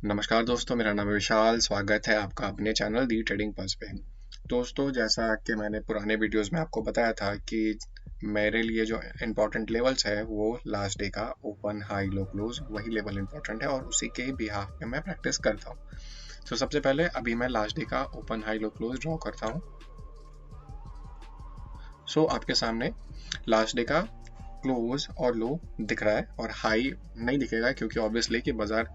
नमस्कार दोस्तों, मेरा नाम है विशाल। स्वागत है आपका अपने चैनल दी ट्रेडिंग पल्स पे। दोस्तों, जैसा कि मैंने पुराने वीडियोस में आपको बताया था कि मेरे लिए जो इम्पोर्टेंट लेवल्स है वो लास्ट डे का ओपन हाई लो क्लोज, वही लेवल इम्पोर्टेंट है और उसी के बिहाफ पे मैं प्रैक्टिस करता हूँ। तो सबसे पहले अभी मैं लास्ट डे का open high low close draw करता हूँ। आपके सामने लास्ट डे का क्लोज और लो दिख रहा है और हाई नहीं दिखेगा, क्योंकि ऑब्वियसली कि बाजार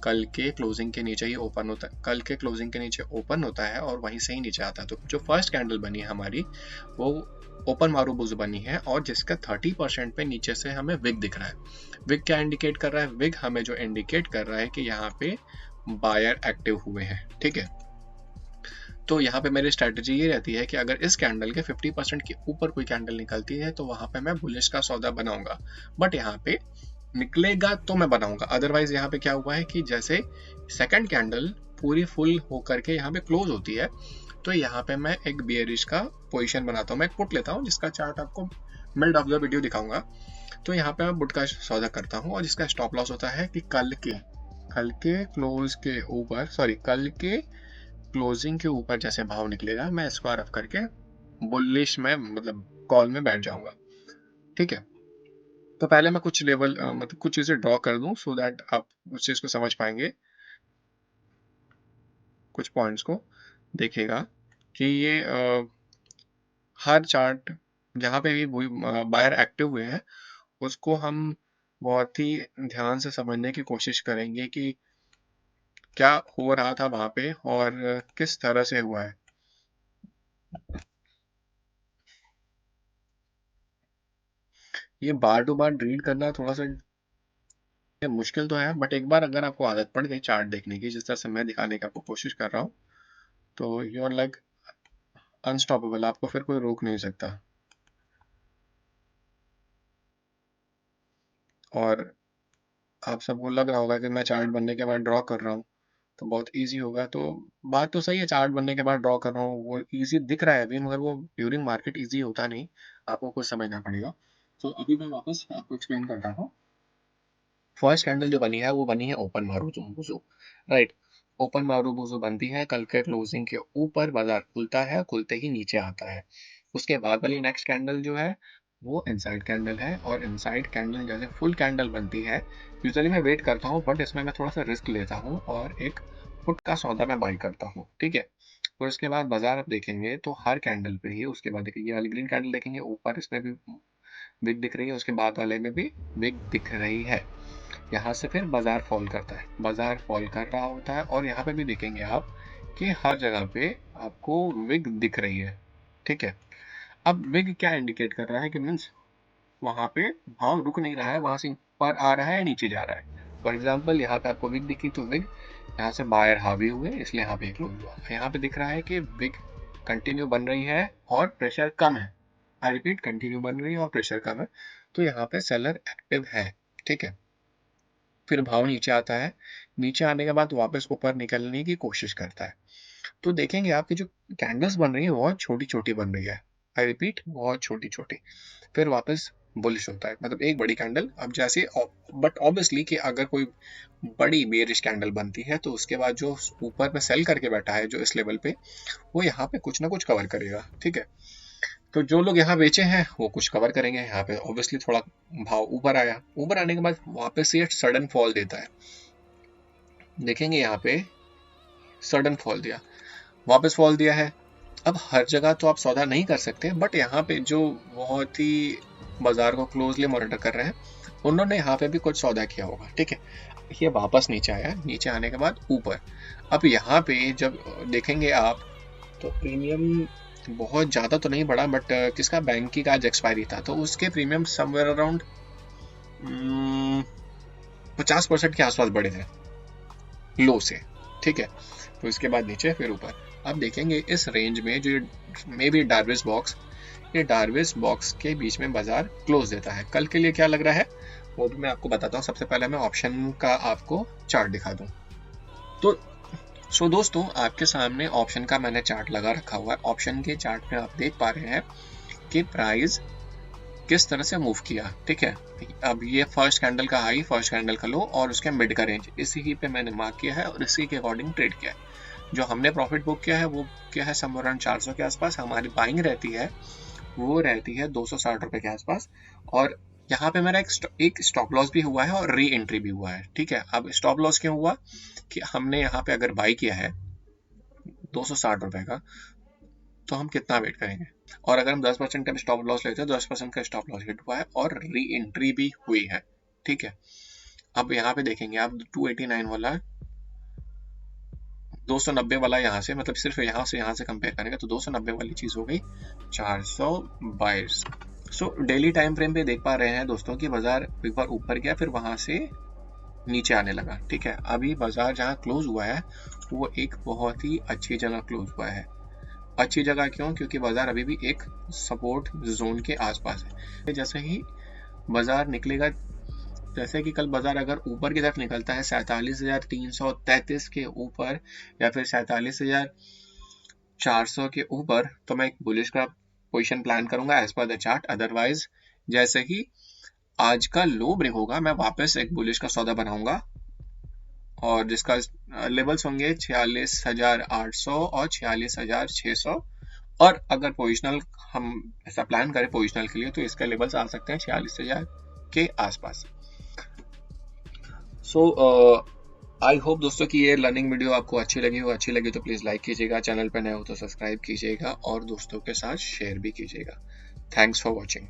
कल के क्लोजिंग के नीचे ही ओपन होता है, कल के क्लोजिंग के नीचे ओपन होता है और वहीं से ही नीचे आता है। तो जो फर्स्ट कैंडल बनी है हमारी, वो ओपन मारूबुज बनी है और जिसका 30% पे नीचे से हमें विग दिख रहा है। विग क्या इंडिकेट कर रहा है? विग हमें जो इंडिकेट कर रहा है कि यहाँ पे बायर एक्टिव हुए हैं। ठीक है, तो यहाँ पे मेरी स्ट्रेटजी ये रहती है कि अगर इस कैंडल के 50% के ऊपर कोई कैंडल निकलती है तो वहां पे मैं बुलिश का सौदा बनाऊंगा, बट यहाँ पे निकलेगा तो मैं बनाऊंगा। अदरवाइज यहाँ पे क्या हुआ है कि जैसे सेकंड कैंडल पूरी फुल होकर के यहाँ पे क्लोज होती है, तो यहाँ पे मैं एक बियरिश का पोजीशन बनाता हूँ। मैं एक पुट लेता हूँ जिसका चार्ट आपको मिड ऑफ द वीडियो दिखाऊंगा। तो यहाँ पे मैं पुट का सौदा करता हूँ और जिसका स्टॉप लॉस होता है कि कल के क्लोज के ऊपर, सॉरी, कल के क्लोजिंग के ऊपर जैसे भाव निकलेगा मैं इसको रफ करके बुलिश में, मतलब कॉल में बैठ जाऊंगा। ठीक है, तो पहले मैं कुछ लेवल मतलब कुछ चीजें ड्रॉ कर दूं सो दैट आप उस चीज को समझ पाएंगे। कुछ पॉइंट्स को देखिएगा कि ये हर चार्ट जहाँ पे भी बायर एक्टिव हुए हैं उसको हम बहुत ही ध्यान से समझने की कोशिश करेंगे कि क्या हो रहा था वहां पे और किस तरह से हुआ है। ये बार टू बार रीड करना थोड़ा सा मुश्किल तो है, बट एक बार अगर आपको आदत पड़ गई चार्ट देखने की, जिस तरह से मैं दिखाने की आपको कोशिश कर रहा हूँ, तो यू आर लाइक अनस्टॉपेबल, आपको फिर कोई रोक नहीं सकता। और आप सबको लग रहा होगा कि मैं चार्ट बनने के बाद ड्रॉ कर रहा हूँ तो बहुत इजी होगा। तो बात तो सही है, चार्ट बनने के बाद ड्रॉ कर रहा हूँ वो इजी दिख रहा है अभी, मगर वो ड्यूरिंग मार्केट इजी होता नहीं, आपको कुछ समझना पड़ेगा। तो अभी मैं वापस आपको एक्सप्लेन करता हूँ। फर्स्ट कैंडल जो बनी है वो बनी है open marubozu, right. Open marubozu बनती है, कल के क्लोजिंग के ऊपर बाजार खुलता है, खुलते ही नीचे आता है। उसके बाद वाली नेक्स्ट कैंडल जो है वो इनसाइड कैंडल है और इनसाइड कैंडल जैसे फुल कैंडल बनती है, यूजुअली मैं वेट करता हूँ, बट इसमें मैं थोड़ा सा रिस्क लेता हूँ और एक पुट का सौदा मैं बाई करता हूँ। ठीक है, और उसके बाद बाजार आप देखेंगे तो हर कैंडल पे ही, उसके बाद देखिए ये वाली ग्रीन कैंडल देखेंगे, ऊपर इसमें भी विग दिख रही है, उसके बाद वाले में भी विग दिख रही है। यहाँ से फिर बाजार फॉल करता है, बाजार फॉल कर रहा होता है और यहाँ पे भी देखेंगे आप कि हर जगह पे आपको विग दिख रही है। ठीक है, अब विग क्या इंडिकेट कर रहा है कि मीन्स वहां पे भाव रुक नहीं रहा है, वहां से ऊपर आ रहा है, नीचे जा रहा है। फॉर एग्जाम्पल यहाँ पे आपको विग दिखी तो विग यहाँ से बायर हावी हुए, इसलिए यहाँ पे क्लोज हुआ। यहाँ पे दिख रहा है कि विग कंटिन्यू बन रही है और प्रेशर कम है। आई रिपीट, कंटिन्यू बन रही है और प्रेशर कम है, तो यहाँ पे सेलर एक्टिव है। ठीक है, फिर भाव नीचे आता है, नीचे आने के बाद वापस ऊपर निकलने की कोशिश करता है। तो देखेंगे आपकी जो कैंडल्स बन रही है बहुत छोटी छोटी बन रही है। आई रिपीट, बहुत छोटी छोटी। फिर वापस बुलिश होता है, मतलब एक बड़ी कैंडल। अब जैसे, बट ऑब्वियसली कि अगर कोई बड़ी बेयरिश कैंडल बनती है तो उसके बाद जो ऊपर में सेल करके बैठा है जो इस लेवल पे, वो यहाँ पे कुछ ना कुछ कवर करेगा। ठीक है, तो जो लोग यहाँ बेचे हैं वो कुछ कवर करेंगे। यहाँ पे ऑब्वियसली थोड़ा भाव ऊपर आया, ऊपर आने के बाद वापस से सडन फॉल देता है। देखेंगे यहाँ पे सडन फॉल दिया, वापस फॉल दिया है। अब हर जगह तो आप सौदा नहीं कर सकते, बट यहाँ पे जो बहुत ही बाजार को क्लोजली मॉनिटर कर रहे हैं उन्होंने यहाँ पे भी कुछ सौदा किया होगा। ठीक है, ये वापस नीचे आया, नीचे आने के बाद ऊपर। अब यहाँ पे जब देखेंगे आप तो प्रीमियम बहुत ज़्यादा तो नहीं बढ़ा, बट किसका, बैंक की का आज एक्सपायरी था तो उसके प्रीमियम समवेयर अराउंड 50% के आसपास बढ़े थे लो से। ठीक है, तो इसके बाद नीचे फिर ऊपर। अब देखेंगे इस रेंज में जो मे बी डार्विस बॉक्स, ये डार्विस बॉक्स के बीच में बाजार क्लोज देता है। कल के लिए क्या लग रहा है वो भी मैं आपको बताता हूँ। सबसे पहले मैं ऑप्शन का आपको चार्ट दिखा दूँ। तो दोस्तों, आपके सामने ऑप्शन का मैंने चार्ट लगा रखा हुआ है। ऑप्शन के चार्ट में आप देख पा रहे हैं कि प्राइस किस तरह से मूव किया, ठीक है। अब ये फर्स्ट कैंडल का हाई, फर्स्ट कैंडल का लो और उसके मिड का रेंज, इसी पे मैंने मार्क किया है और इसी के अकॉर्डिंग ट्रेड किया है। जो हमने प्रॉफिट बुक किया है वो क्या है, समवेयर अराउंड 400 के आसपास। हमारी बाइंग रहती है वो रहती है 260 रुपए के आसपास। और यहाँ पे मेरा एक स्टॉप लॉस भी हुआ है और री एंट्री भी हुआ है, ठीक है। अब स्टॉप लॉस क्यों हुआ कि हमने यहाँ पे अगर बाई किया है 260 रुपए का, तो हम कितना वेट करेंगे, और अगर हम 10% का स्टॉप लॉस लेते हैं तो 10% का स्टॉप लॉस हिट हुआ है और री एंट्री भी हुई है, ठीक है। अब यहाँ पे देखेंगे आप 289 वाला 290 वाला, यहाँ से मतलब सिर्फ यहाँ से कंपेयर करेंगे तो 290 वाली चीज हो गई 422। सो डेली टाइम फ्रेम पे देख पा रहे हैं दोस्तों कि बाजार एक बार ऊपर गया फिर वहां से नीचे आने लगा, ठीक है। अभी बाजार जहाँ क्लोज हुआ है वो एक बहुत ही अच्छी जगह क्लोज हुआ है। अच्छी जगह क्यों, क्योंकि बाजार अभी भी एक सपोर्ट जोन के आसपास है। जैसे ही बाजार निकलेगा, जैसे कि कल बाजार अगर ऊपर की तरफ निकलता है 47,333 के ऊपर या फिर 47,400 के ऊपर, तो मैं एक बुलिश का पोजीशन प्लान करूंगा as per the chart. Otherwise जैसे ही आज का लो ब्रेक होगा मैं वापस एक बुलिश का सौदा बनाऊंगा और जिसका लेवल्स होंगे 46,800 और 46,600। और अगर पोजिशनल हम ऐसा प्लान करें पोजिशनल के लिए तो इसके लेवल्स आ सकते हैं 46,000 के आसपास। सो आई होप दोस्तों कि ये लर्निंग वीडियो आपको अच्छी लगी हो। अच्छी लगी तो प्लीज़ लाइक कीजिएगा, चैनल पर नए हो तो सब्सक्राइब कीजिएगा और दोस्तों के साथ शेयर भी कीजिएगा। Thanks for watching.